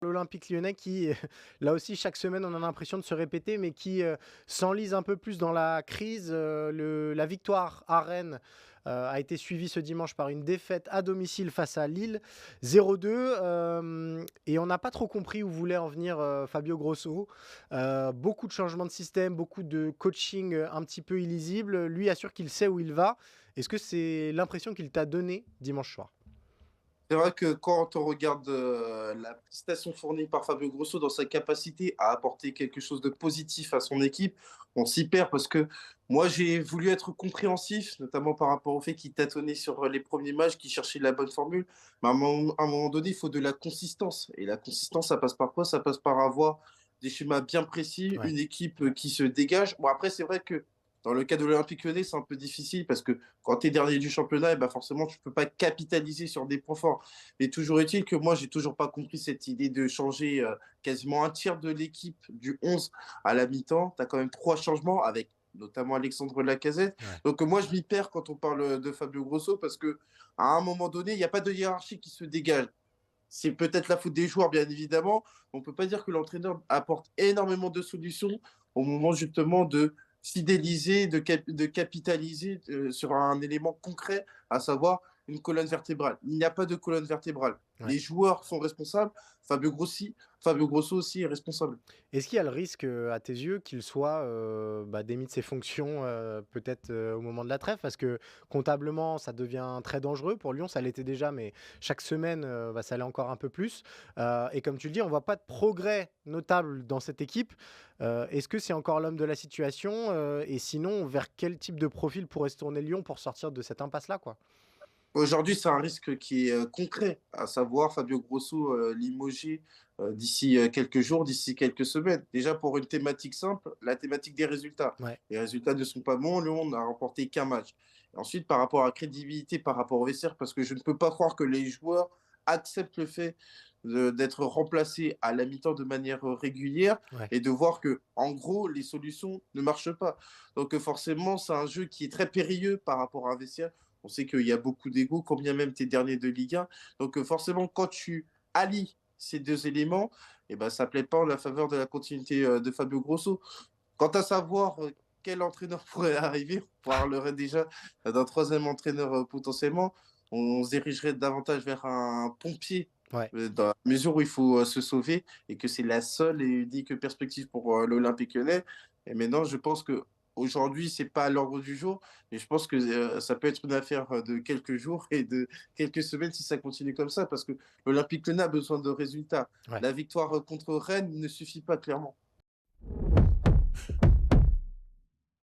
L'Olympique Lyonnais qui, là aussi, chaque semaine, on a l'impression de se répéter, mais qui, s'enlise un peu plus dans la crise. La victoire à Rennes, a été suivie ce dimanche par une défaite à domicile face à Lille, 0-2, et on n'a pas trop compris où voulait en venir, Fabio Grosso. Beaucoup de changements de système, beaucoup de coaching, un petit peu illisible. Lui assure qu'il sait où il va. Est-ce que c'est l'impression qu'il t'a donné dimanche soir? C'est vrai que quand on regarde la prestation fournie par Fabio Grosso dans sa capacité à apporter quelque chose de positif à son équipe, on s'y perd parce que moi j'ai voulu être compréhensif, notamment par rapport au fait qu'il tâtonnait sur les premiers matchs, qu'il cherchait la bonne formule. Mais à un moment donné, il faut de la consistance. Et la consistance, ça passe par quoi? Ça passe par avoir des schémas bien précis, Ouais. une équipe qui se dégage. Bon, après, c'est vrai que dans le cas de l'Olympique Lyonnais, c'est un peu difficile parce que quand tu es dernier du championnat, eh ben forcément, tu ne peux pas capitaliser sur des points forts. Mais toujours est-il que moi, j'ai toujours pas compris cette idée de changer quasiment un tiers de l'équipe du 11 à la mi-temps. Tu as quand même trois changements avec notamment Alexandre Lacazette. Ouais. Donc moi, je m'y perds quand on parle de Fabio Grosso parce que à un moment donné, il n'y a pas de hiérarchie qui se dégage. C'est peut-être la faute des joueurs, bien évidemment. On ne peut pas dire que l'entraîneur apporte énormément de solutions au moment justement de fidéliser, de capitaliser sur un élément concret, à savoir une colonne vertébrale. Il n'y a pas de colonne vertébrale. Ouais. Les joueurs sont responsables. Fabio Grosso aussi est responsable. Est-ce qu'il y a le risque, à tes yeux, qu'il soit, démis de ses fonctions, peut-être, au moment de la trêve? Parce que comptablement, ça devient très dangereux pour Lyon. Ça l'était déjà, mais chaque semaine, ça l'est encore un peu plus. Et comme tu le dis, on voit pas de progrès notable dans cette équipe. Est-ce que c'est encore l'homme de la situation? Et sinon, vers quel type de profil pourrait se tourner Lyon pour sortir de cette impasse-là, quoi? Aujourd'hui, c'est un risque qui est concret, à savoir Fabio Grosso limogé d'ici quelques jours, d'ici quelques semaines. Déjà pour une thématique simple, la thématique des résultats. Ouais. Les résultats ne sont pas bons, Lyon n'a remporté qu'un match. Et ensuite, par rapport à la crédibilité, par rapport au vestiaire, parce que je ne peux pas croire que les joueurs acceptent le fait d'être remplacés à la mi-temps de manière régulière Ouais. et de voir que, en gros, les solutions ne marchent pas. Donc forcément, c'est un jeu qui est très périlleux par rapport à un vestiaire. On sait qu'il y a beaucoup d'ego, quand bien même tu es dernier de Ligue 1. Donc forcément, quand tu allies ces deux éléments, eh ben, ça ne plaît pas en la faveur de la continuité de Fabio Grosso. Quant à savoir quel entraîneur pourrait arriver, on parlerait déjà d'un troisième entraîneur potentiellement. On se dirigerait davantage vers un pompier Ouais. dans la mesure où il faut se sauver et que c'est la seule et unique perspective pour l'Olympique lyonnais. Et maintenant, je pense que aujourd'hui, c'est pas à l'ordre du jour, mais je pense que ça peut être une affaire de quelques jours et de quelques semaines si ça continue comme ça, parce que l'Olympique lyonnais a besoin de résultats. Ouais. La victoire contre Rennes ne suffit pas clairement.